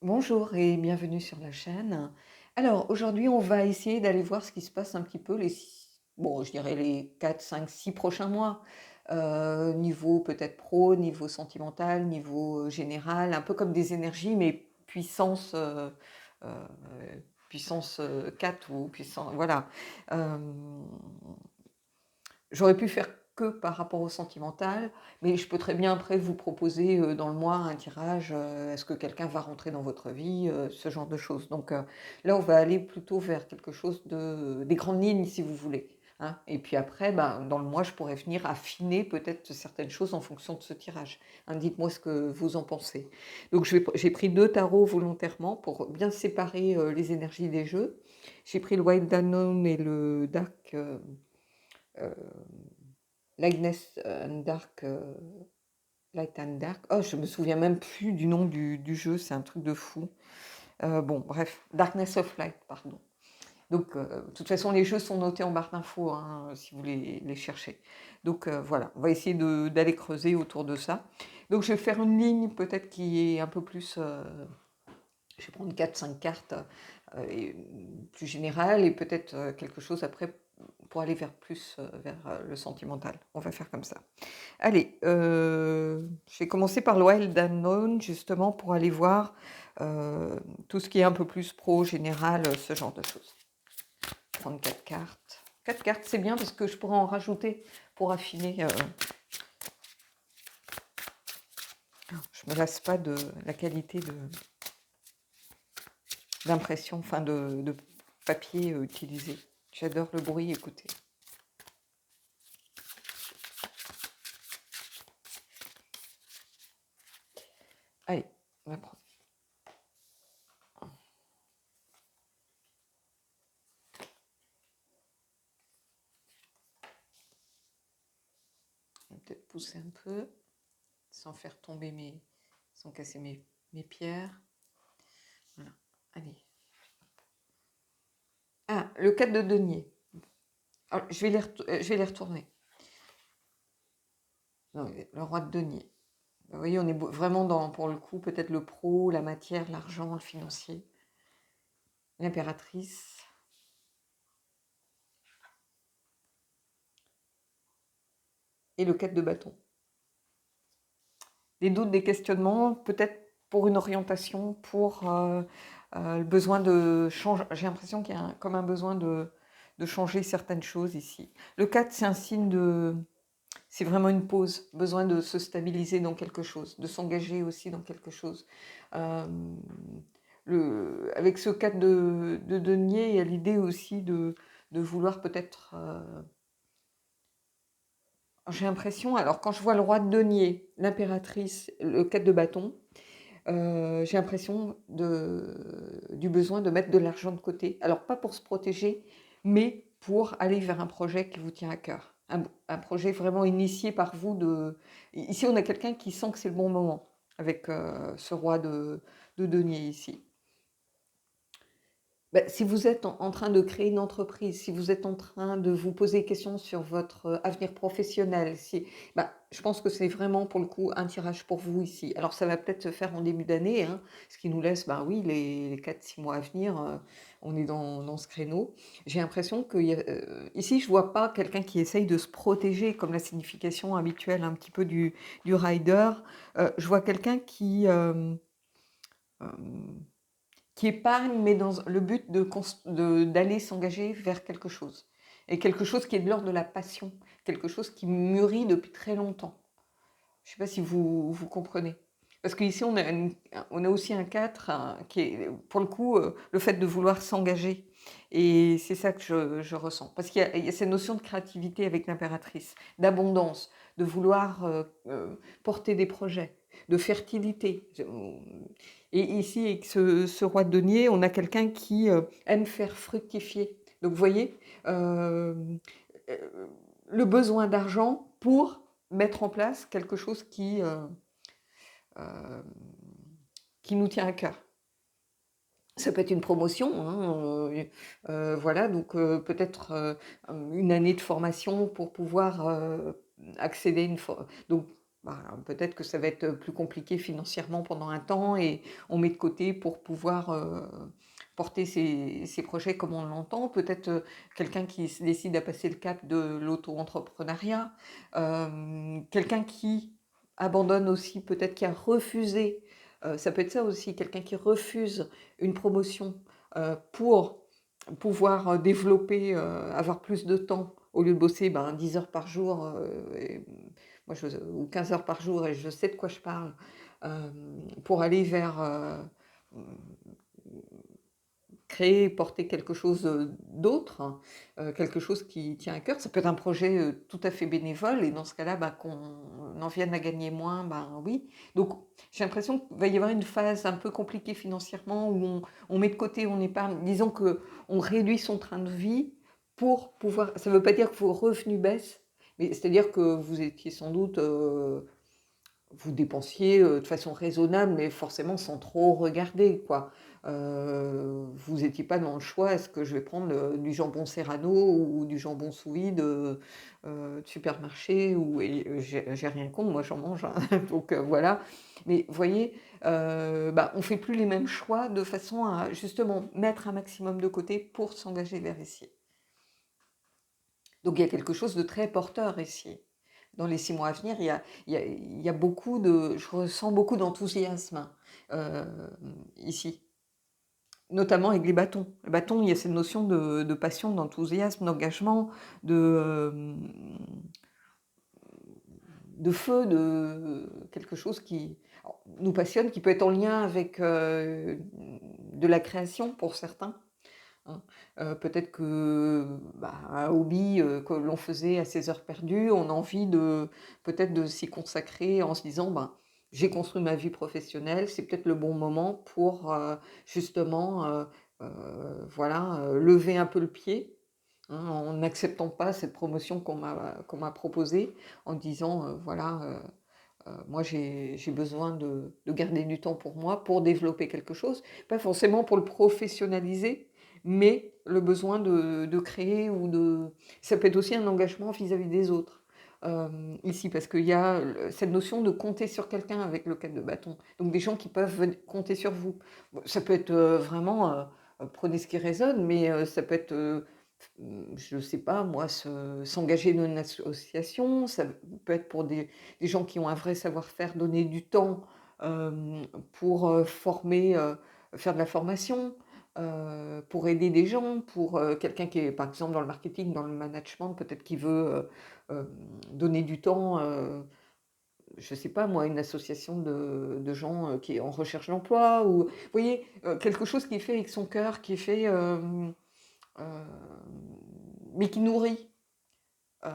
Bonjour et bienvenue sur la chaîne. Alors aujourd'hui, on va essayer d'aller voir ce qui se passe un petit peu bon, je dirais les 4, 5, 6 prochains mois. Niveau peut-être pro, niveau sentimental, niveau général, un peu comme des énergies, mais euh, puissance 4 ou puissance, voilà. Euh, J'aurais pu faire que par rapport au sentimental, mais je peux très bien après vous proposer dans le mois un tirage. Est-ce que quelqu'un va rentrer dans votre vie, ce genre de choses. Donc là, on va aller plutôt vers quelque chose des grandes lignes, si vous voulez, hein. Et puis après, ben, dans le mois, je pourrais venir affiner peut-être certaines choses en fonction de ce tirage, hein. Dites-moi ce que vous en pensez. Donc j'ai pris deux tarots volontairement pour bien séparer les énergies des jeux. J'ai pris le White Unknown et le Dark. Euh, Lightness and Dark, Light and Dark. Oh, je me souviens même plus du nom du jeu, c'est un truc de fou. Bon, bref, Darkness of Light, pardon. Donc, de toute façon, les jeux sont notés en barre d'infos, hein, si vous les cherchez. Donc, voilà, on va essayer d'aller creuser autour de ça. Donc, je vais faire une ligne peut-être qui est un peu plus. Je vais prendre 4, 5 cartes et plus générales et peut-être quelque chose après pour aller vers plus vers le sentimental. On va faire comme ça. Allez, je vais commencer par le Wild Unknown, justement, pour aller voir tout ce qui est un peu plus pro, général, ce genre de choses. Prendre 4 cartes. 4 cartes, c'est bien parce que je pourrais en rajouter pour affiner. Je me lasse pas de la qualité d'impression, enfin de papier utilisé. J'adore le bruit, écoutez. Allez, on va prendre. Je vais peut-être pousser un peu, sans faire tomber sans casser mes pierres. Voilà. Allez. Ah, le 4 de denier. Alors, je vais les retourner. Non, le roi de denier. Vous voyez, on est vraiment dans, pour le coup, peut-être le pro, la matière, l'argent, le financier. L'impératrice. Et le 4 de bâton. Des doutes, des questionnements, peut-être pour une orientation, pour le besoin de changer. J'ai l'impression qu'il y a comme un besoin de changer certaines choses ici. Le 4, c'est un signe de. C'est vraiment une pause, besoin de se stabiliser dans quelque chose, de s'engager aussi dans quelque chose. Euh, Avec ce 4 de denier, il y a l'idée aussi de vouloir peut-être. J'ai l'impression, alors quand je vois le roi de denier, l'impératrice, le 4 de bâton, j'ai l'impression du besoin de mettre de l'argent de côté. Alors, pas pour se protéger, mais pour aller vers un projet qui vous tient à cœur. Un projet vraiment initié par vous. Ici, on a quelqu'un qui sent que c'est le bon moment avec ce roi de denier ici. Ben, si vous êtes en train de créer une entreprise, si vous êtes en train de vous poser des questions sur votre avenir professionnel, ben, je pense que c'est vraiment pour le coup un tirage pour vous ici. Alors ça va peut-être se faire en début d'année, hein, ce qui nous laisse, ben oui, les 4, 6 mois à venir, on est dans ce créneau. J'ai l'impression que ici, je ne vois pas quelqu'un qui essaye de se protéger, comme la signification habituelle un petit peu du rider. Je vois quelqu'un euh, qui épargne, mais dans le but d'aller s'engager vers quelque chose. Et quelque chose qui est de l'ordre de la passion, quelque chose qui mûrit depuis très longtemps. Je ne sais pas si vous comprenez. Parce qu'ici, on a aussi un 4 qui est, pour le coup, le fait de vouloir s'engager. Et c'est ça que je ressens. Parce qu'il y a cette notion de créativité avec l'impératrice, d'abondance, de vouloir porter des projets, de fertilité. Et ici, avec ce roi de denier, on a quelqu'un qui aime faire fructifier. Donc, vous voyez, euh, euh, le besoin d'argent pour mettre en place quelque chose euh, qui nous tient à cœur. Ça peut être une promotion, hein, voilà, donc peut-être une année de formation pour pouvoir accéder donc Bah, peut-être que ça va être plus compliqué financièrement pendant un temps et on met de côté pour pouvoir, porter ses projets comme on l'entend. Peut-être, quelqu'un qui se décide à passer le cap de l'auto-entrepreneuriat, quelqu'un qui abandonne aussi, peut-être qui a refusé, ça peut être ça aussi, quelqu'un qui refuse une promotion, pour pouvoir, développer, avoir plus de temps au lieu de bosser, ben, 10 heures par jour, et moi je ou 15 heures par jour et je sais de quoi je parle, pour aller vers, mmh, créer, porter quelque chose, d'autre, hein, quelque chose qui tient à cœur. Ça peut être un projet, tout à fait bénévole et dans ce cas-là, bah, qu'on en vienne à gagner moins, ben, oui. Donc j'ai l'impression qu'il va y avoir une phase un peu compliquée financièrement où on met de côté, on épargne. Disons qu'on réduit son train de vie pour pouvoir ça ne veut pas dire que vos revenus baissent, mais c'est-à-dire que vous étiez sans doute, vous dépensiez, de façon raisonnable, mais forcément sans trop regarder, quoi. Vous étiez pas dans le choix: «Est-ce que je vais prendre, du jambon Serrano ou du jambon sous vide, de supermarché?» ou et j'ai rien contre, moi j'en mange, hein, donc voilà. Mais vous voyez, bah, on fait plus les mêmes choix de façon à justement mettre un maximum de côté pour s'engager vers ici. Donc il y a quelque chose de très porteur ici. Dans les 6 mois à venir, il y a beaucoup de je ressens beaucoup d'enthousiasme, ici, notamment avec les bâtons. Les bâtons, il y a cette notion de passion, d'enthousiasme, d'engagement, de, de feu, de quelque chose qui alors, nous passionne, qui peut être en lien avec, de la création pour certains. Hein. Peut-être que, bah, un hobby, que l'on faisait à ses heures perdues, on a envie de peut-être de s'y consacrer en se disant: «Ben, j'ai construit ma vie professionnelle, c'est peut-être le bon moment pour, justement, voilà, lever un peu le pied», hein, en n'acceptant pas cette promotion qu'on m'a proposée, en disant, voilà, moi j'ai besoin de garder du temps pour moi, pour développer quelque chose, pas forcément pour le professionnaliser, mais le besoin de créer ou de ça peut être aussi un engagement vis-à-vis des autres, ici, parce qu'il y a le cette notion de compter sur quelqu'un avec le 4 de bâton, donc des gens qui peuvent compter sur vous. Bon, ça peut être, vraiment, prenez ce qui résonne, mais ça peut être, je ne sais pas moi, s'engager dans une association, ça peut être pour des gens qui ont un vrai savoir-faire, donner du temps, pour, former, faire de la formation, pour aider des gens, pour, quelqu'un qui est par exemple dans le marketing, dans le management, peut-être qui veut, donner du temps, je ne sais pas moi, une association de gens, qui est en recherche d'emploi ou vous voyez? Quelque chose qui est fait avec son cœur, qui est fait, heu, mais qui nourrit. Heu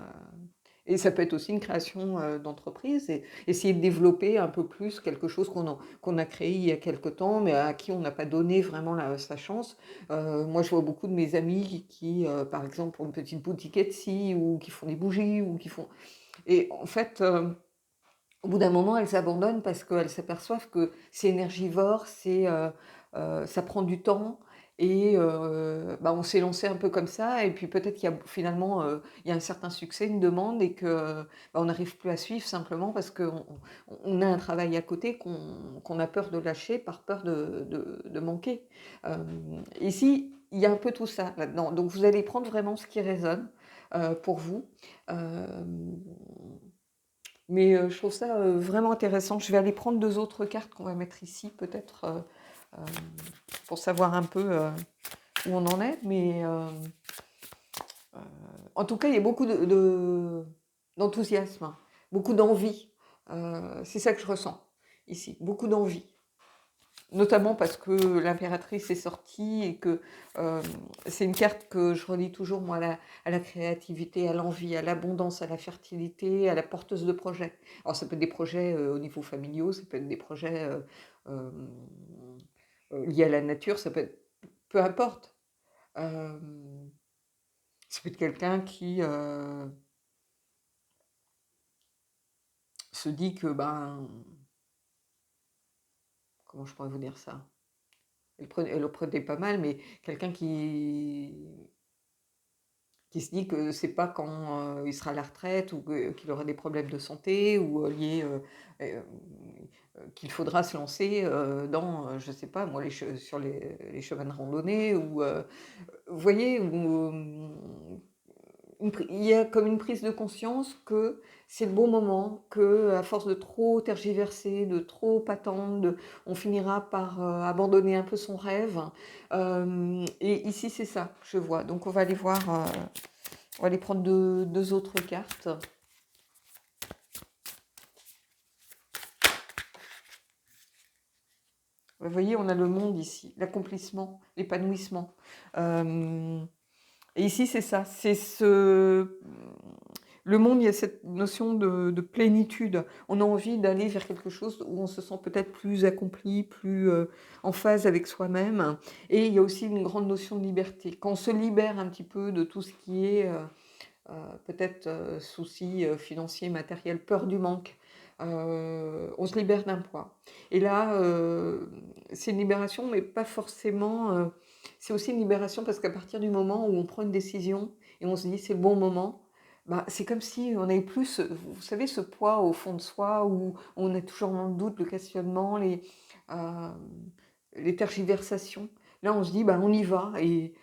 et ça peut être aussi une création, d'entreprise et essayer de développer un peu plus quelque chose qu'on a créé il y a quelque temps, mais à qui on n'a pas donné vraiment la sa chance. Moi, je vois beaucoup de mes amis qui, par exemple, ont une petite boutique Etsy ou qui font des bougies ou qui font et en fait, au bout d'un moment, elles abandonnent parce qu'elles s'aperçoivent que c'est énergivore, ça prend du temps et bah, on s'est lancé un peu comme ça et puis peut-être qu'il y a finalement, il y a un certain succès, une demande et que, bah, on n'arrive plus à suivre simplement parce qu'on a un travail à côté qu'on a peur de lâcher par peur de manquer. Ici, il y a un peu tout ça là-dedans. Donc vous allez prendre vraiment ce qui résonne, pour vous. Hem mais je trouve ça, vraiment intéressant. Je vais aller prendre 2 autres cartes qu'on va mettre ici peut-être, hem, pour savoir un peu, où on en est. Mais, en tout cas, il y a beaucoup d'enthousiasme, hein, beaucoup d'envie. C'est ça que je ressens ici, beaucoup d'envie. Notamment parce que l'impératrice est sortie et que, hem, c'est une carte que je relie toujours moi à la créativité, à l'envie, à l'abondance, à la fertilité, à la porteuse de projets. Alors ça peut être des projets, au niveau familiaux, ça peut être des projets, hem, liés à la nature, ça peut être peu importe. Hem, ça peut être quelqu'un qui, se dit que, ben, comment je pourrais vous dire ça? Elle le prenait pas mal, mais quelqu'un qui qui se dit que c'est pas quand, il sera à la retraite ou qu'il aura des problèmes de santé ou, liés, qu'il faudra se lancer, dans, je sais pas moi, sur les chemins de randonnée ou, vous voyez? Ou, il y a comme une prise de conscience que c'est le bon moment, que à force de trop tergiverser, de trop attendre, on finira par, abandonner un peu son rêve. Et ici, c'est ça que je vois. Donc on va aller voir, on va aller prendre 2 autres cartes. Vous voyez, on a le monde ici, l'accomplissement, l'épanouissement. Hem Et ici, c'est ça, le monde, il y a cette notion de plénitude. On a envie d'aller vers quelque chose où on se sent peut-être plus accompli, plus, en phase avec soi-même et il y a aussi une grande notion de liberté. Quand on se libère un petit peu de tout ce qui est, peut-être, soucis, financiers, matériels, peur du manque, on se libère d'un poids et là, c'est une libération mais pas forcément, c'est aussi une libération parce qu'à partir du moment où on prend une décision et on se dit: «C'est le bon moment», bah, c'est comme si on n'avait plus vous savez ce poids au fond de soi où on est toujours dans le doute, le questionnement, hem, les tergiversations. Là, on se dit: «Bah, on y va» et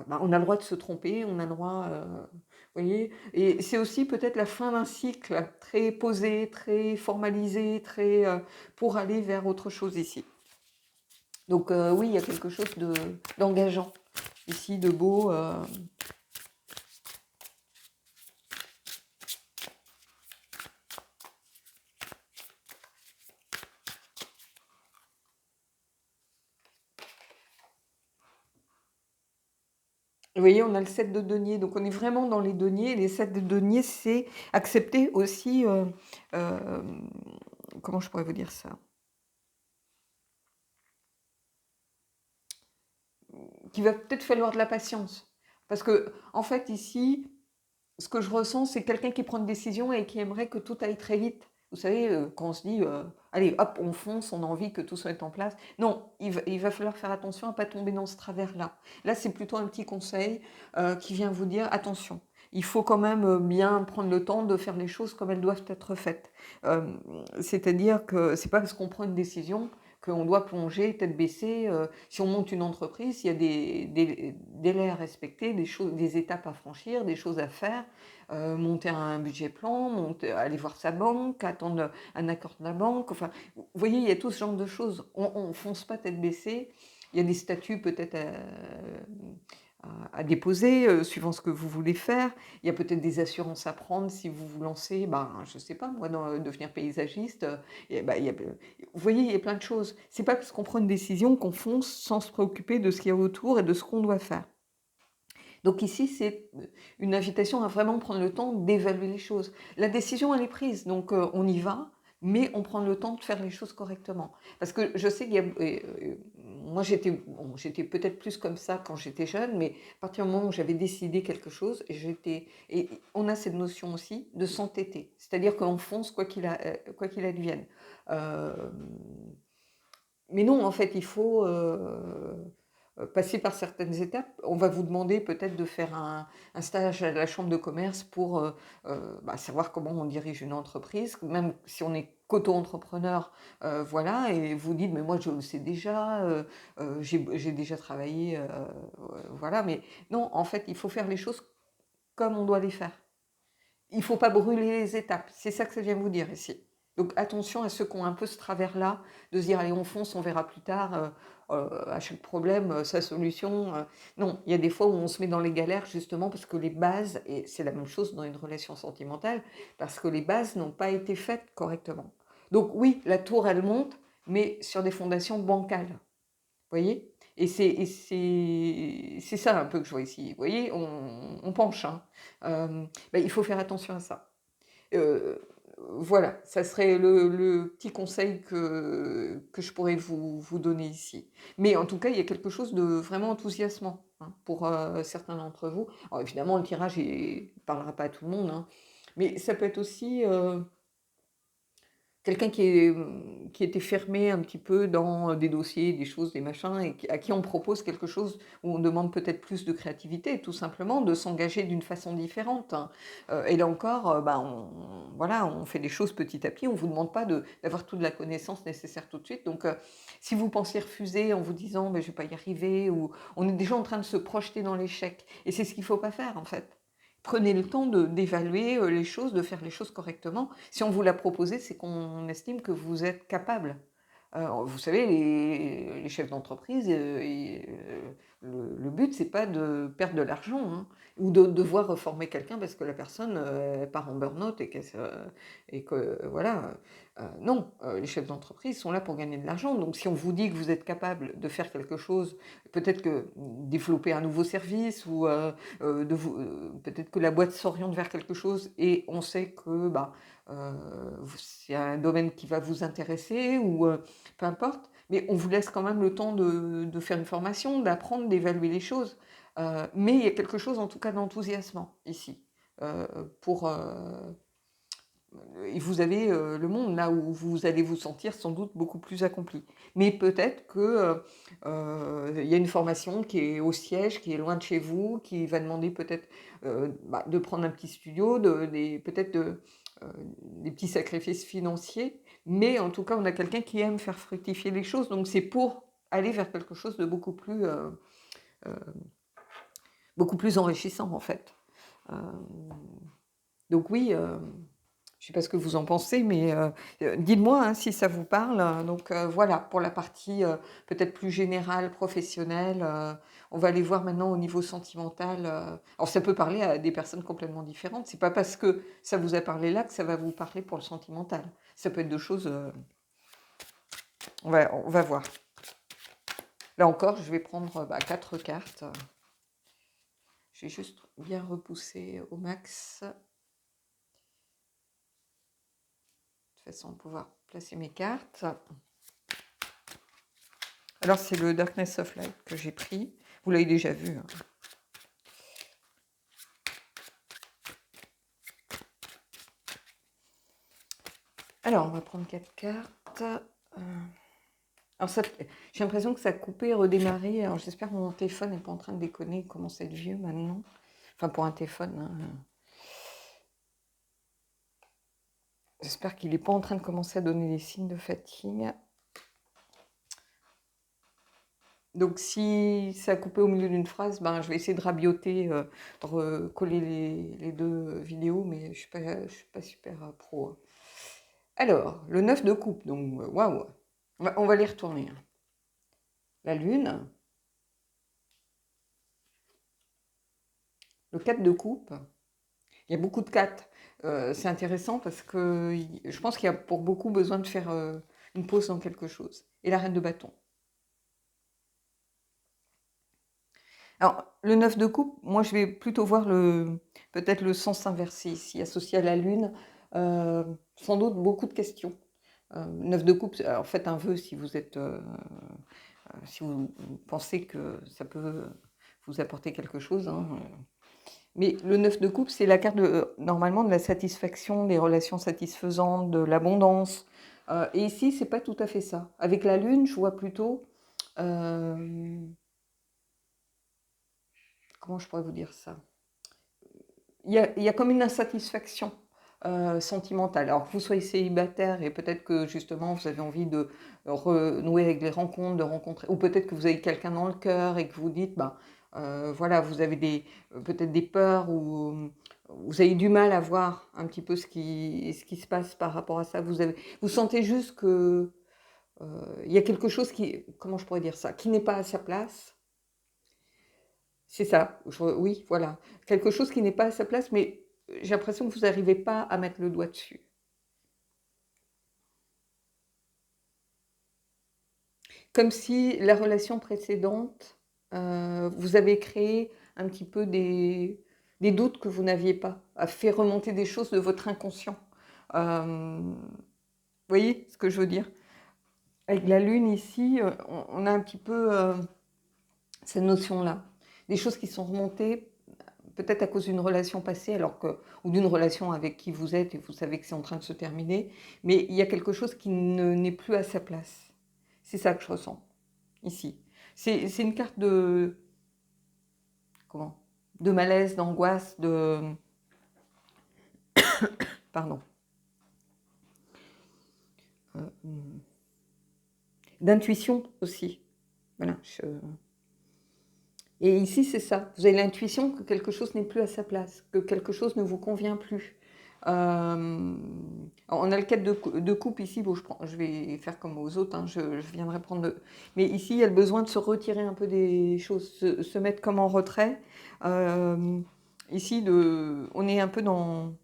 bah, on a le droit de se tromper, on a le droit, vous voyez? Et c'est aussi peut-être la fin d'un cycle très posé, très formalisé, très, pour aller vers autre chose ici. Donc oui, il y a quelque chose d'engageant ici, de beau, vous voyez, on a le 7 de denier, donc on est vraiment dans les deniers. Les 7 de denier, c'est accepter aussi, hem, comment je pourrais vous dire ça? Qu'il va peut-être falloir de la patience. Parce que en fait, ici, ce que je ressens, c'est quelqu'un qui prend une décision et qui aimerait que tout aille très vite. Vous savez, quand on se dit, «Allez, hop, on fonce, on a envie que tout se mette en place». Non, il va falloir faire attention à ne pas tomber dans ce travers-là. Là, c'est plutôt un petit conseil, qui vient vous dire: «Attention, il faut quand même, bien prendre le temps de faire les choses comme elles doivent être faites». C'est-à-dire que c'est pas parce qu'on prend une décision qu'on doit plonger tête baissée, si on monte une entreprise, il y a des délais à respecter, des étapes à franchir, des choses à faire, monter un budget plan, aller voir sa banque, attendre un accord de la banque. Enfin, vous voyez, il y a tout ce genre de choses. On ne fonce pas tête baissée. Il y a des statuts peut-être à déposer, suivant ce que vous voulez faire. Il y a peut-être des assurances à prendre si vous vous lancez, ben, je ne sais pas moi, dans devenir paysagiste. Et ben, vous voyez, il y a plein de choses. C'est pas parce qu'on prend une décision qu'on fonce sans se préoccuper de ce qu'il y a autour et de ce qu'on doit faire. Donc ici, c'est une invitation à vraiment prendre le temps d'évaluer les choses. La décision, elle est prise, donc on y va, mais on prend le temps de faire les choses correctement. Parce que je sais qu'il y a, moi j'étais peut-être plus comme ça quand j'étais jeune, mais à partir du moment où j'avais décidé quelque chose, et on a cette notion aussi de s'entêter, c'est-à-dire qu'on fonce quoi qu'il advienne. Euh, mais non, en fait, il faut, passer par certaines étapes. On va vous demander peut-être de faire un stage à la chambre de commerce pour, bah, savoir comment on dirige une entreprise, même si on est qu'auto-entrepreneur, voilà et vous dites: «Mais moi je le sais déjà, j'ai déjà travaillé», voilà, mais non, en fait, il faut faire les choses comme on doit les faire. Il ne faut pas brûler les étapes, c'est ça que ça vient vous dire ici. Donc attention à ceux qui ont un peu ce travers-là, de se dire: «Allez, on fonce, on verra plus tard, à chaque problème, sa solution», non, il y a des fois où on se met dans les galères justement parce que les bases et c'est la même chose dans une relation sentimentale, parce que les bases n'ont pas été faites correctement. Donc oui, la tour, elle monte, mais sur des fondations bancales. Voyez? Et c'est ça un peu que je vois ici. Vous voyez? On penche, hein. Bah, il faut faire attention à ça. Heu, voilà, ça serait le petit conseil que je pourrais vous donner ici. Mais en tout cas, il y a quelque chose de vraiment enthousiasmant, hein, pour, certains d'entre vous. Alors évidemment, le tirage ne parlera pas à tout le monde, hein, mais ça peut être aussi, quelqu'un qui était fermé un petit peu dans des dossiers, des choses, des machins, et à qui on propose quelque chose où on demande peut-être plus de créativité, tout simplement, de s'engager d'une façon différente, hein. Et là encore, bah, voilà, on fait des choses petit à petit, on ne vous demande pas d'avoir toute la connaissance nécessaire tout de suite. Donc, si vous pensez refuser en vous disant ben, je ne vais pas y arriver, ou on est déjà en train de se projeter dans l'échec, et c'est ce qu'il ne faut pas faire en fait. Prenez le temps d'évaluer les choses, de faire les choses correctement. Si on vous l'a proposé, c'est qu'on estime que vous êtes capable. Vous savez, les chefs d'entreprise, le but, c'est pas de perdre de l'argent, hein, ou de devoir reformer quelqu'un parce que la personne part en burn-out et que voilà. Non, les chefs d'entreprise sont là pour gagner de l'argent. Donc, si on vous dit que vous êtes capable de faire quelque chose, peut-être que développer un nouveau service ou peut-être que la boîte s'oriente vers quelque chose et on sait que bah, c'est un domaine qui va vous intéresser ou peu importe, mais on vous laisse quand même le temps de faire une formation, d'apprendre, d'évaluer les choses. Mais il y a quelque chose en tout cas d'enthousiasmant ici. Euh, pour, et vous avez le monde là où vous allez vous sentir sans doute beaucoup plus accompli. Mais peut-être que il y a une formation qui est au siège, qui est loin de chez vous, qui va demander peut-être de prendre un petit studio, peut-être des petits sacrifices financiers. Mais en tout cas, on a quelqu'un qui aime faire fructifier les choses. Donc c'est pour aller vers quelque chose de beaucoup plus enrichissant en fait. Euh, donc oui. Je ne sais pas ce que vous en pensez, mais dites-moi hein, si ça vous parle. Donc voilà, pour la partie peut-être plus générale, professionnelle, on va aller voir maintenant au niveau sentimental. Alors ça peut parler à des personnes complètement différentes. C'est pas parce que ça vous a parlé là que ça va vous parler pour le sentimental. Ça peut être deux choses. On va voir. Là encore, je vais prendre 4 cartes. Je vais juste bien repousser au max. De façon à pouvoir placer mes cartes. Alors c'est le Darkness of Light que j'ai pris. Vous l'avez déjà vu. Hein. Alors on va prendre 4 cartes. Alors j'ai l'impression que ça a coupé et redémarré. Alors j'espère que mon téléphone n'est pas en train de déconner. Il commence à être vieux maintenant. Enfin pour un téléphone. Hein. J'espère qu'il n'est pas en train de commencer à donner des signes de fatigue. Donc si ça a coupé au milieu d'une phrase, ben, je vais essayer de rabioter, recoller les deux vidéos, mais je ne suis pas super pro. Hein. Alors, le 9 de coupe, donc waouh, on va les retourner. Hein. La lune, le 4 de coupe, il y a beaucoup de 4. C'est intéressant parce que je pense qu'il y a pour beaucoup besoin de faire une pause dans quelque chose. Et la reine de bâton. Alors, le 9 de coupe, moi je vais plutôt voir peut-être le sens inversé ici, associé à la lune. Sans doute beaucoup de questions. 9 de coupe, alors faites un vœu si vous êtes, si vous pensez que ça peut vous apporter quelque chose. Hein. Mais le 9 de coupe, c'est la carte normalement de la satisfaction, des relations satisfaisantes, de l'abondance. Et ici, c'est pas tout à fait ça. Avec la lune, je vois plutôt... comment je pourrais vous dire ça? Il y a comme une insatisfaction sentimentale. Alors que vous soyez célibataire et peut-être que justement vous avez envie de renouer avec les rencontres, de rencontrer, ou peut-être que vous avez quelqu'un dans le cœur et que vous dites, ben, voilà, vous avez peut-être des peurs ou vous avez du mal à voir un petit peu ce qui se passe par rapport à ça. Vous sentez juste que il y a quelque chose qui, comment je pourrais dire ça, qui n'est pas à sa place. C'est ça, oui, voilà. Quelque chose qui n'est pas à sa place, mais j'ai l'impression que vous n'arrivez pas à mettre le doigt dessus. Comme si la relation précédente, vous avez créé un petit peu des doutes que vous n'aviez pas, a fait remonter des choses de votre inconscient. Vous voyez ce que je veux dire? Avec la lune ici, on a un petit peu cette notion-là. Des choses qui sont remontées peut-être à cause d'une relation passée ou d'une relation avec qui vous êtes et vous savez que c'est en train de se terminer, mais il y a quelque chose qui n'est plus à sa place. C'est ça que je ressens, ici. C'est une carte comment? De malaise, d'angoisse, pardon, d'intuition aussi. Voilà. Et ici, c'est ça. Vous avez l'intuition que quelque chose n'est plus à sa place, que quelque chose ne vous convient plus. On a le cadre de coupe ici. Bon, je vais faire comme aux autres. Hein, je viendrai prendre Mais ici, il y a le besoin de se retirer un peu des choses, se mettre comme en retrait. Ici, on est un peu dans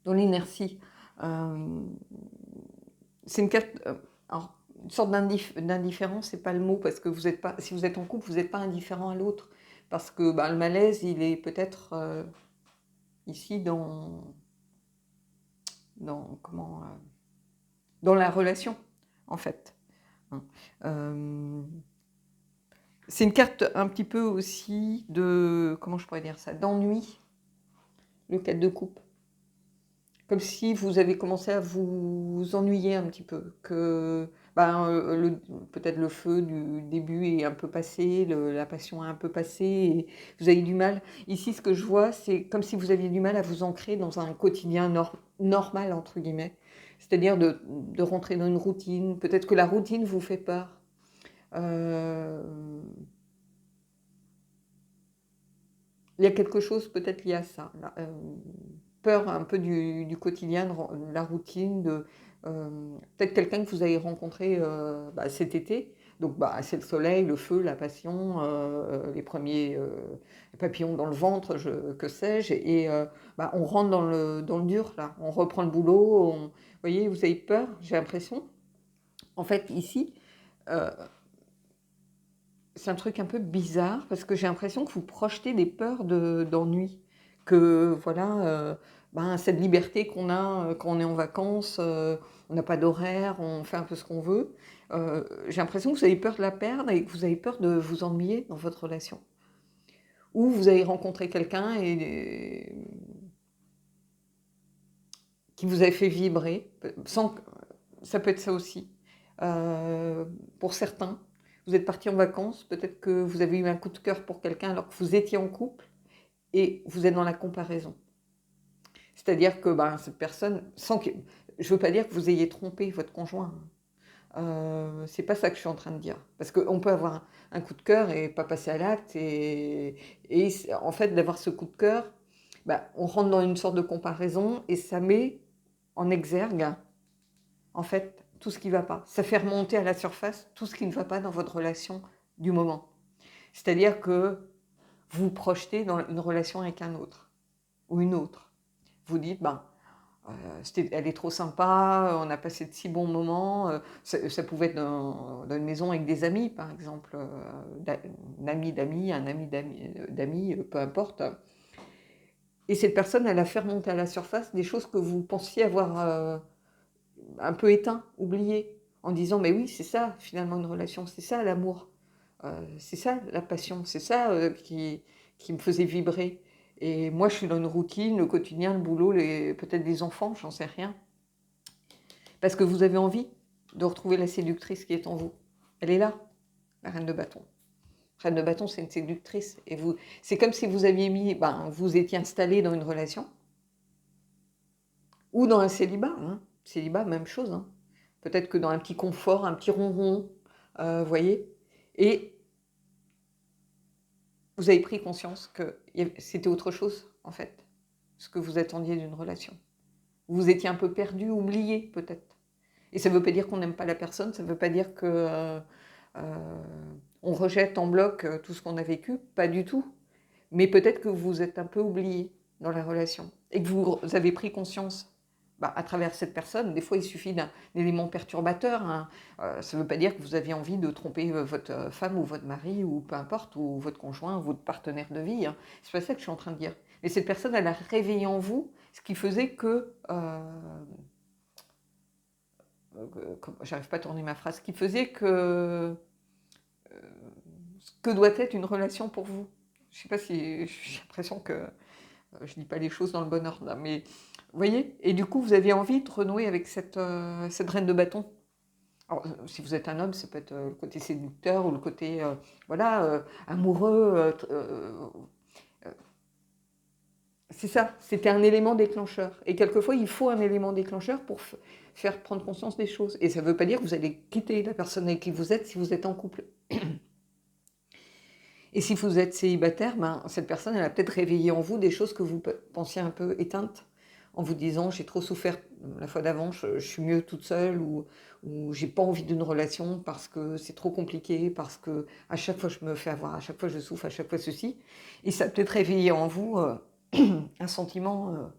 l'inertie. C'est une carte. Alors, une sorte d'indifférence, c'est pas le mot, parce que vous êtes pas, si vous êtes en couple, vous n'êtes pas indifférent à l'autre, parce que le malaise, il est peut-être ici comment, dans la relation, en fait. Hein. C'est une carte un petit peu aussi comment je pourrais dire ça, d'ennui, le 4 de coupe. Comme si vous avez commencé à vous ennuyer un petit peu, que peut-être le feu du début est un peu passé, la passion est un peu passée, et vous avez du mal. Ici, ce que je vois, c'est comme si vous aviez du mal à vous ancrer dans un quotidien normal, entre guillemets. C'est-à-dire de rentrer dans une routine. Peut-être que la routine vous fait peur. Euh, Il y a quelque chose peut-être lié à ça. Là, peur un peu du quotidien, de la routine, peut-être quelqu'un que vous avez rencontré cet été. Donc c'est le soleil, le feu, la passion, les premiers papillons dans le ventre, que sais-je. Et on rentre dans le dur, là. On reprend le boulot. Vous voyez, vous avez peur, j'ai l'impression. En fait, ici, c'est un truc un peu bizarre parce que j'ai l'impression que vous projetez des peurs d'ennui. Que voilà, cette liberté qu'on a quand on est en vacances, on n'a pas d'horaire, on fait un peu ce qu'on veut. J'ai l'impression que vous avez peur de la perdre et que vous avez peur de vous ennuyer dans votre relation. Ou vous avez rencontré quelqu'un qui vous a fait vibrer, ça peut être ça aussi. Pour certains, vous êtes parti en vacances, peut-être que vous avez eu un coup de cœur pour quelqu'un alors que vous étiez en couple et vous êtes dans la comparaison. C'est-à-dire que cette personne, je ne veux pas dire que vous ayez trompé votre conjoint. C'est pas ça que je suis en train de dire. Parce qu'on peut avoir un coup de cœur et pas passer à l'acte. Et en fait, d'avoir ce coup de cœur, on rentre dans une sorte de comparaison et ça met en exergue, en fait, tout ce qui ne va pas. Ça fait remonter à la surface tout ce qui ne va pas dans votre relation du moment. C'est-à-dire que vous vous projetez dans une relation avec un autre ou une autre. Vous dites, elle est trop sympa, on a passé de si bons moments. Ça pouvait être dans une maison avec des amis, par exemple, un ami d'amis, un ami d'amis, peu importe. Et cette personne, elle a fait remonter à la surface des choses que vous pensiez avoir un peu éteint, oublié, en disant mais oui, c'est ça finalement une relation, c'est ça l'amour, c'est ça la passion, c'est ça qui me faisait vibrer. Et moi, je suis dans une routine, le quotidien, le boulot, peut-être des enfants, j'en sais rien. Parce que vous avez envie de retrouver la séductrice qui est en vous. Elle est là, la reine de bâton. La reine de bâton, c'est une séductrice. Et c'est comme si vous aviez vous étiez installé dans une relation ou dans un célibat. Hein. Célibat, même chose. Hein. Peut-être que dans un petit confort, un petit ronron, vous voyez. Et vous avez pris conscience que c'était autre chose, en fait, ce que vous attendiez d'une relation. Vous étiez un peu perdu, oublié, peut-être. Et ça ne veut pas dire qu'on n'aime pas la personne, ça ne veut pas dire que on rejette en bloc tout ce qu'on a vécu, pas du tout. Mais peut-être que vous êtes un peu oublié dans la relation et que vous avez pris conscience à travers cette personne. Des fois, il suffit d'un élément perturbateur. Hein. Ça ne veut pas dire que vous aviez envie de tromper votre femme ou votre mari ou peu importe, ou votre conjoint ou votre partenaire de vie. Hein. C'est pas ça que je suis en train de dire. Mais cette personne, elle a réveillé en vous ce qui faisait que... j'arrive pas à tourner ma phrase. Ce qui faisait que... ce que doit être une relation pour vous. je sais pas si j'ai l'impression que je dis pas les choses dans le bon ordre, là, mais vous voyez? Et du coup, vous aviez envie de renouer avec cette reine de bâton? Alors, si vous êtes un homme, ça peut être, le côté séducteur ou le côté, voilà, amoureux, c'est ça, c'était un élément déclencheur et quelquefois, il faut un élément déclencheur pour faire prendre conscience des choses et ça ne veut pas dire que vous allez quitter la personne avec qui vous êtes si vous êtes en couple. Et si vous êtes célibataire, ben, cette personne, elle a peut-être réveillé en vous des choses que vous pensiez un peu éteintes, en vous disant: «J'ai trop souffert la fois d'avant, je suis mieux toute seule» ou «J'ai pas envie d'une relation parce que c'est trop compliqué, parce que à chaque fois je me fais avoir, à chaque fois je souffre, à chaque fois ceci» et ça a peut-être réveillé en vous, un sentiment,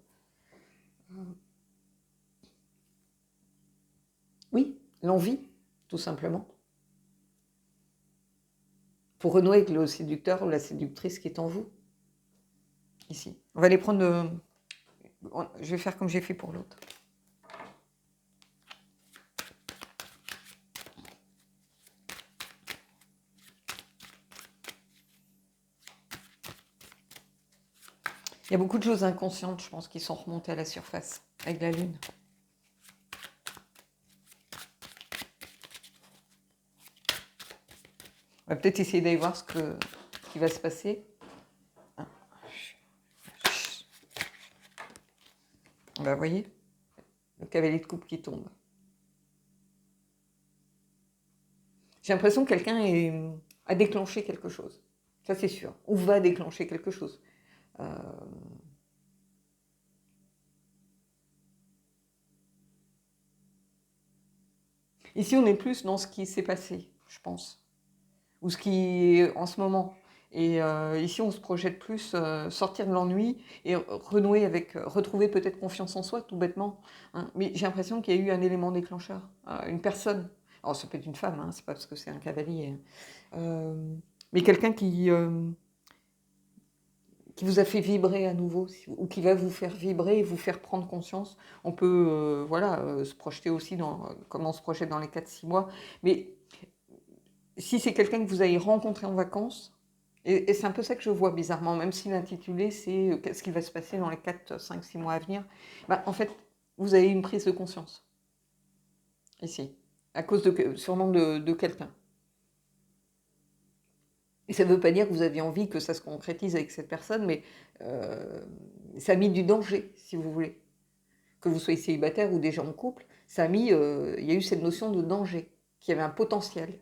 oui, l'envie, tout simplement, pour renouer avec le séducteur ou la séductrice qui est en vous, ici. On va les prendre, je vais faire comme j'ai fait pour l'autre. Il y a beaucoup de choses inconscientes, je pense, qui sont remontées à la surface avec la Lune. On va peut-être essayer d'aller voir ce qui va se passer. Ah. Vous voyez, le cavalier de coupe qui tombe. J'ai l'impression que quelqu'un a déclenché quelque chose. Ça, c'est sûr. Ou va déclencher quelque chose. Ici, on est plus dans ce qui s'est passé, je pense. Ou ce qui est en ce moment. Et ici, on se projette plus sortir de l'ennui et renouer avec, retrouver peut-être confiance en soi, tout bêtement. Hein. Mais j'ai l'impression qu'il y a eu un élément déclencheur, une personne. Alors, ça peut être une femme, hein, c'est pas parce que c'est un cavalier. Mais quelqu'un qui vous a fait vibrer à nouveau, ou qui va vous faire vibrer et vous faire prendre conscience. On peut voilà, se projeter aussi dans comment on se projette dans les 4-6 mois. Mais si c'est quelqu'un que vous avez rencontré en vacances, et c'est un peu ça que je vois bizarrement, même si l'intitulé c'est qu'est-ce qui va se passer dans les 4, 5, 6 mois à venir, bah, en fait, vous avez une prise de conscience, ici, à cause sûrement de quelqu'un. Et ça ne veut pas dire que vous aviez envie que ça se concrétise avec cette personne, mais ça a mis du danger, si vous voulez. Que vous soyez célibataire ou déjà en couple, ça a mis, il y a eu cette notion de danger, qui avait un potentiel.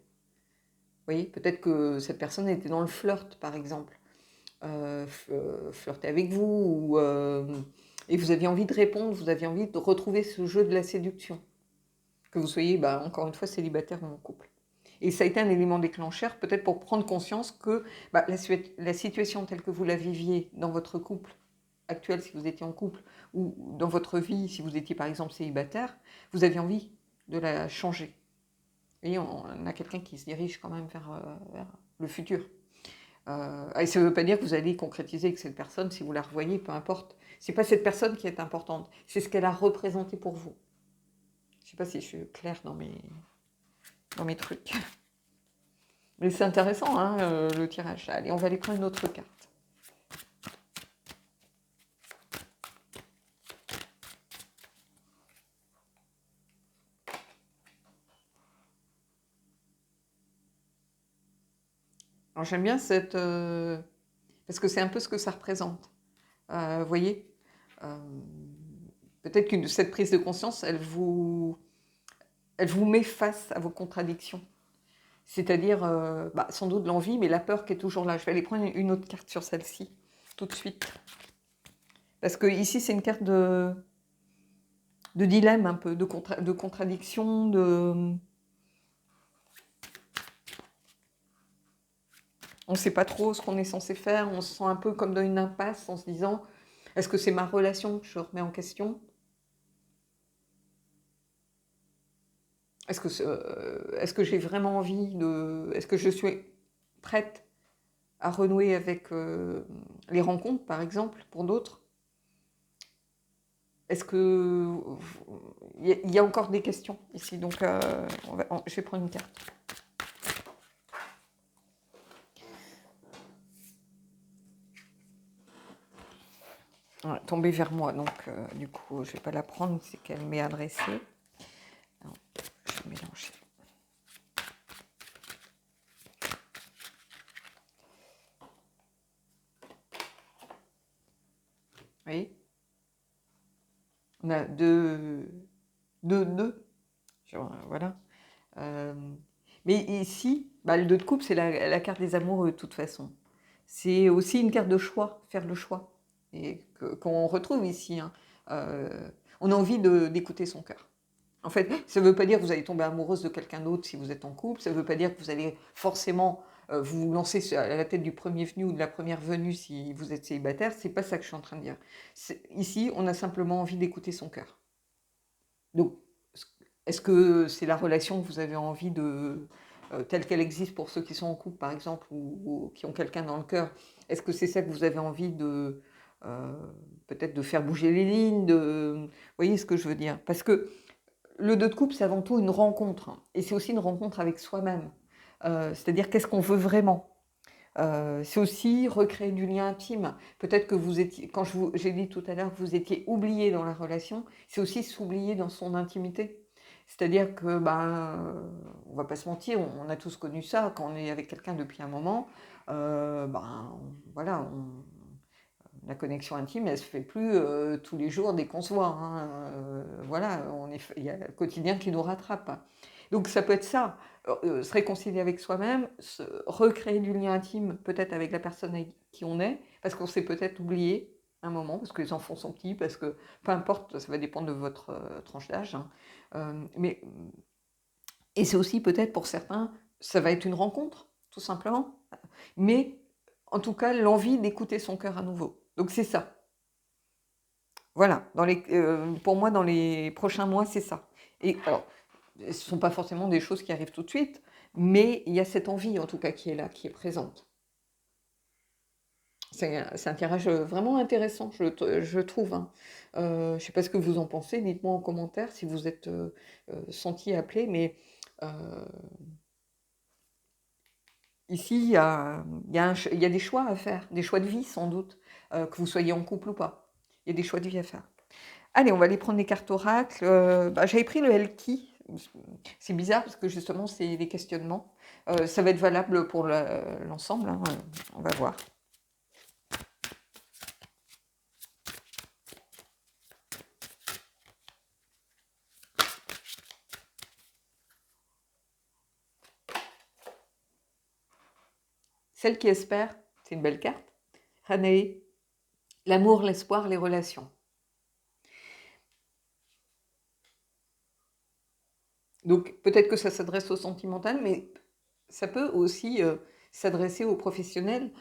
Vous voyez, peut-être que cette personne était dans le flirt, par exemple. Flirter avec vous, et vous aviez envie de répondre, vous aviez envie de retrouver ce jeu de la séduction. Que vous soyez, bah, encore une fois, célibataire ou en couple. Et ça a été un élément déclencheur, peut-être pour prendre conscience que bah, la situation telle que vous la viviez dans votre couple actuel, si vous étiez en couple, ou dans votre vie, si vous étiez par exemple célibataire, vous aviez envie de la changer. Et on a quelqu'un qui se dirige quand même vers le futur. Et ça ne veut pas dire que vous allez concrétiser avec cette personne si vous la revoyez, peu importe. Ce n'est pas cette personne qui est importante, c'est ce qu'elle a représenté pour vous. Je ne sais pas si je suis claire dans mes trucs. Mais c'est intéressant, hein, le tirage. Allez, on va aller prendre une autre carte. Alors j'aime bien cette... parce que c'est un peu ce que ça représente. Vous voyez, peut-être que cette prise de conscience, elle vous met face à vos contradictions. C'est-à-dire, bah, sans doute l'envie, mais la peur qui est toujours là. Je vais aller prendre une autre carte sur celle-ci, tout de suite. Parce que ici, c'est une carte de dilemme un peu, de contradiction, on ne sait pas trop ce qu'on est censé faire, on se sent un peu comme dans une impasse en se disant, est-ce que c'est ma relation que je remets en question ? Est-ce que j'ai vraiment envie de... Est-ce que je suis prête à renouer avec les rencontres, par exemple, pour d'autres ? Est-ce que... Il y a encore des questions ici, donc je vais prendre une carte. ouais, tomber vers moi. Donc, du coup, je ne vais pas la prendre, c'est qu'elle m'est adressée. Alors, je vais mélanger. Vous voyez, on a deux. Genre, voilà. Euh, mais ici, bah, le 2 de coupe, c'est la carte des amoureux de toute façon. C'est aussi une carte de choix, faire le choix. Et qu'on retrouve ici, hein. On a envie d'écouter son cœur. En fait, ça ne veut pas dire que vous allez tomber amoureuse de quelqu'un d'autre si vous êtes en couple, ça ne veut pas dire que vous allez forcément vous lancer à la tête du premier venu ou de la première venue si vous êtes célibataire, c'est pas ça que je suis en train de dire. Ici, on a simplement envie d'écouter son cœur. Donc, est-ce que c'est la relation que vous avez envie de, telle qu'elle existe pour ceux qui sont en couple, par exemple, ou qui ont quelqu'un dans le cœur, est-ce que c'est ça que vous avez envie de, euh, peut-être de faire bouger les lignes, vous voyez ce que je veux dire? Parce que le 2 de coupe, c'est avant tout une rencontre, hein, et c'est aussi une rencontre avec soi-même. C'est-à-dire qu'est-ce qu'on veut vraiment. C'est aussi recréer du lien intime. Peut-être que vous étiez, quand j'ai dit tout à l'heure que vous étiez oublié dans la relation, c'est aussi s'oublier dans son intimité. C'est-à-dire que, ben, on va pas se mentir, on a tous connu ça, quand on est avec quelqu'un depuis un moment, voilà, la connexion intime, elle se fait plus tous les jours dès qu'on se voit, hein. Voilà, il y a le quotidien qui nous rattrape. Donc ça peut être ça, se réconcilier avec soi-même, recréer du lien intime peut-être avec la personne avec qui on est, parce qu'on s'est peut-être oublié un moment, parce que les enfants sont petits, parce que peu importe, ça va dépendre de votre tranche d'âge, hein. Mais et c'est aussi peut-être pour certains, ça va être une rencontre, tout simplement. Mais en tout cas, l'envie d'écouter son cœur à nouveau. Donc c'est ça. Voilà, pour moi, dans les prochains mois, c'est ça. Et alors, ce ne sont pas forcément des choses qui arrivent tout de suite, mais il y a cette envie, en tout cas, qui est là, qui est présente. C'est un tirage vraiment intéressant, je trouve, hein. Je ne sais pas ce que vous en pensez, dites-moi en commentaire si vous êtes senti appelé, mais euh, ici, il y a des choix à faire, des choix de vie sans doute, que vous soyez en couple ou pas. Il y a des choix de vie à faire. Allez, on va aller prendre les cartes oracles. J'avais pris le Elki. C'est bizarre parce que justement, c'est des questionnements. Ça va être valable pour l'ensemble, hein. On va voir. Celle qui espère, c'est une belle carte. Ranae, l'amour, l'espoir, les relations. Donc peut-être que ça s'adresse au sentimental, mais ça peut aussi s'adresser aux professionnels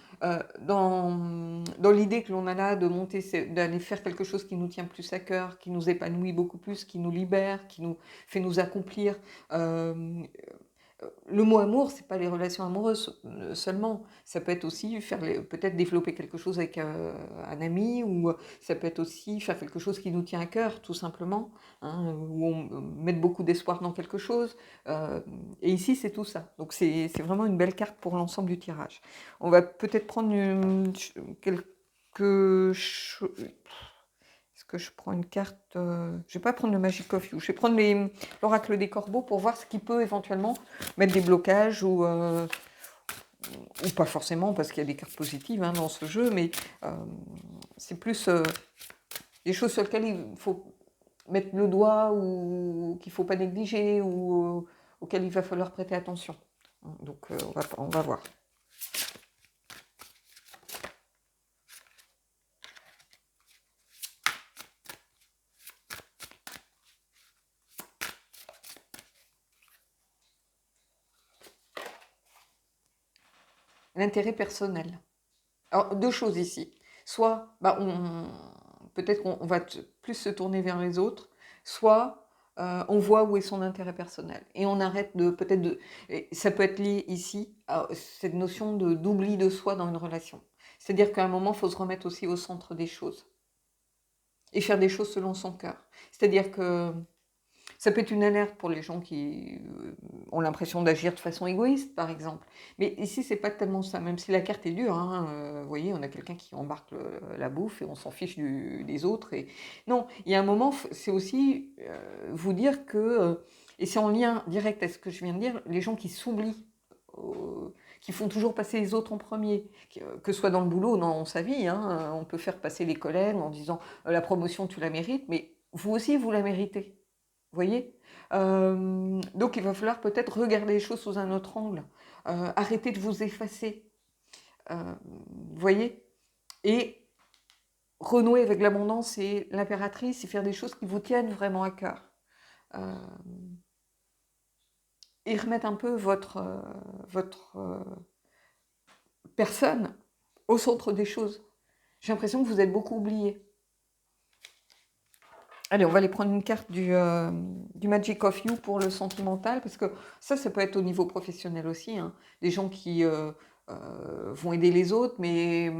dans l'idée que l'on a là de monter, d'aller faire quelque chose qui nous tient plus à cœur, qui nous épanouit beaucoup plus, qui nous libère, qui nous fait nous accomplir. Euh, le mot amour, c'est pas les relations amoureuses seulement. Ça peut être aussi peut-être développer quelque chose avec un ami, ou ça peut être aussi faire quelque chose qui nous tient à cœur, tout simplement, hein, où on met beaucoup d'espoir dans quelque chose. Euh, et ici, c'est tout ça. Donc c'est vraiment une belle carte pour l'ensemble du tirage. On va peut-être prendre quelques est-ce que je prends une carte je ne vais pas prendre le Magic of You. Je vais prendre l'oracle des corbeaux pour voir ce qui peut éventuellement mettre des blocages ou pas forcément parce qu'il y a des cartes positives, hein, dans ce jeu, mais c'est plus des choses sur lesquelles il faut mettre le doigt ou qu'il ne faut pas négliger ou auxquelles il va falloir prêter attention. Donc on va voir. L'intérêt personnel. Alors, deux choses ici. Soit, peut-être qu'on va plus se tourner vers les autres, soit on voit où est son intérêt personnel. Et on arrête et ça peut être lié ici à cette notion d'oubli de soi dans une relation. C'est-à-dire qu'à un moment, il faut se remettre aussi au centre des choses. Et faire des choses selon son cœur. C'est-à-dire que Ça peut être une alerte pour les gens qui ont l'impression d'agir de façon égoïste, par exemple. Mais ici, c'est pas tellement ça, même si la carte est dure, hein, vous voyez, on a quelqu'un qui embarque la bouffe et on s'en fiche des autres. Et... Non, il y a un moment, c'est aussi vous dire que, et c'est en lien direct à ce que je viens de dire, les gens qui s'oublient, qui font toujours passer les autres en premier, que ce soit dans le boulot ou dans sa vie, hein, on peut faire passer les collègues en disant la promotion, tu la mérites, mais vous aussi, vous la méritez. Vous voyez? Donc il va falloir peut-être regarder les choses sous un autre angle. Arrêter de vous effacer. Vous voyez? Et renouer avec l'abondance et l'impératrice et faire des choses qui vous tiennent vraiment à cœur. Et remettre un peu votre personne au centre des choses. J'ai l'impression que vous êtes beaucoup oublié. Allez, on va aller prendre une carte du Magic of You pour le sentimental, parce que ça peut être au niveau professionnel aussi, hein. Des gens qui vont aider les autres, mais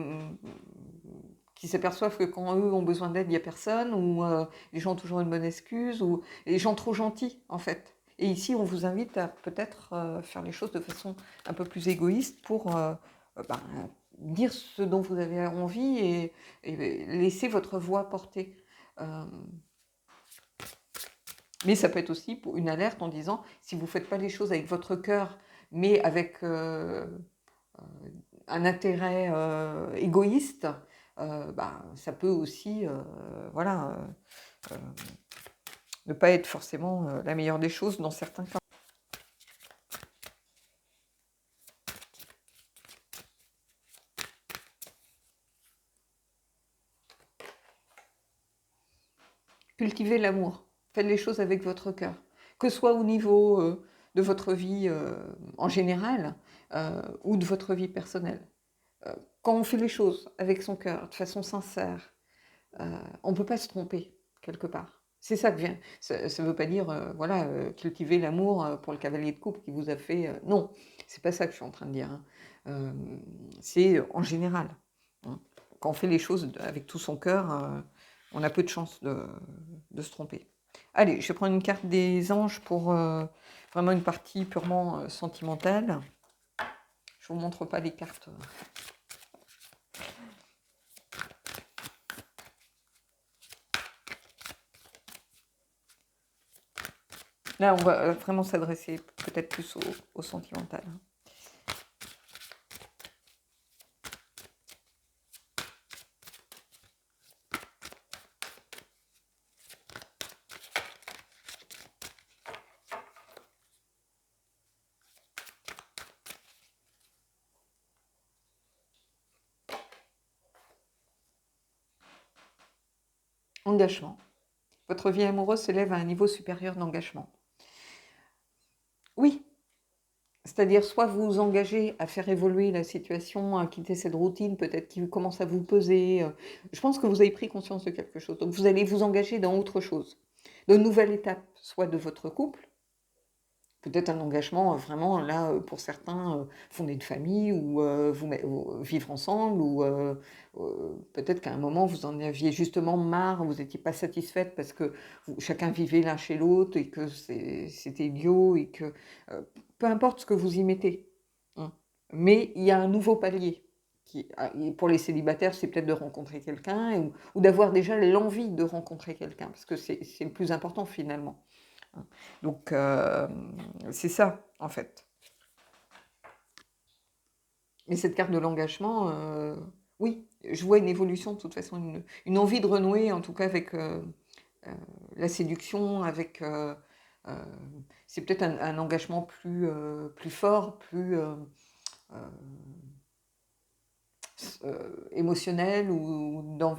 qui s'aperçoivent que quand eux ont besoin d'aide, il n'y a personne, ou les gens ont toujours une bonne excuse, ou les gens trop gentils, en fait. Et ici, on vous invite à peut-être faire les choses de façon un peu plus égoïste pour ben, dire ce dont vous avez envie et laisser votre voix porter. Mais ça peut être aussi pour une alerte en disant, si vous ne faites pas les choses avec votre cœur, mais avec un intérêt égoïste, ça peut aussi voilà, ne pas être forcément la meilleure des choses dans certains cas. Cultivez l'amour. Faites les choses avec votre cœur. Que ce soit au niveau de votre vie en général ou de votre vie personnelle. Quand on fait les choses avec son cœur, de façon sincère, on ne peut pas se tromper, quelque part. C'est ça que vient. Ça ne veut pas dire, voilà, cultiver l'amour pour le cavalier de coupe qui vous a fait... non, c'est pas ça que je suis en train de dire, hein. C'est en général, hein. Quand on fait les choses avec tout son cœur, on a peu de chances de se tromper. Allez, je vais prendre une carte des anges pour vraiment une partie purement sentimentale. Je ne vous montre pas les cartes. Là, on va vraiment s'adresser peut-être plus au sentimental. Engagement. Votre vie amoureuse s'élève à un niveau supérieur d'engagement. Oui, c'est-à-dire soit vous vous engagez à faire évoluer la situation, à quitter cette routine peut-être qui commence à vous peser. Je pense que vous avez pris conscience de quelque chose. Donc vous allez vous engager dans autre chose. De nouvelles étapes, soit de votre couple, peut-être un engagement vraiment, là, pour certains, fonder une famille ou vivre ensemble, ou peut-être qu'à un moment, vous en aviez justement marre, vous n'étiez pas satisfaite parce que chacun vivait l'un chez l'autre et que c'était idiot et que... peu importe ce que vous y mettez, hein. Mais il y a un nouveau palier. Et pour les célibataires, c'est peut-être de rencontrer quelqu'un ou d'avoir déjà l'envie de rencontrer quelqu'un, parce que c'est le plus important finalement. Donc, c'est ça, en fait. Mais cette carte de l'engagement, oui, je vois une évolution, de toute façon, une envie de renouer, en tout cas, avec la séduction, avec... c'est peut-être un engagement plus fort, plus émotionnel ou dans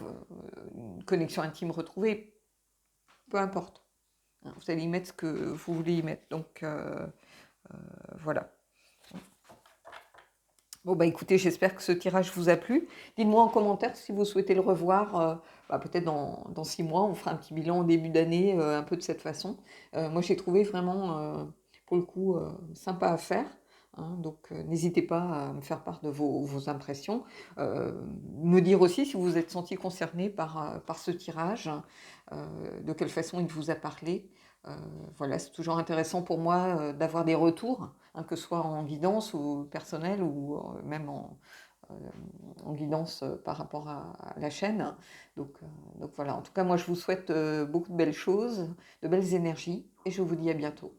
une connexion intime retrouvée. Peu importe. Vous allez y mettre ce que vous voulez y mettre. Donc, voilà. Bon, bah écoutez, j'espère que ce tirage vous a plu. Dites-moi en commentaire si vous souhaitez le revoir. Peut-être dans 6 mois, on fera un petit bilan au début d'année, un peu de cette façon. Moi, j'ai trouvé vraiment, pour le coup, sympa à faire. hein, donc n'hésitez pas à me faire part de vos impressions. Me dire aussi si vous vous êtes senti concerné par ce tirage, de quelle façon il vous a parlé. Heu, voilà, c'est toujours intéressant pour moi, d'avoir des retours, hein, que ce soit en guidance ou personnel ou même en guidance, par rapport à la chaîne. Donc heu, donc voilà, en tout cas moi je vous souhaite, beaucoup de belles choses, de belles énergies et je vous dis à bientôt.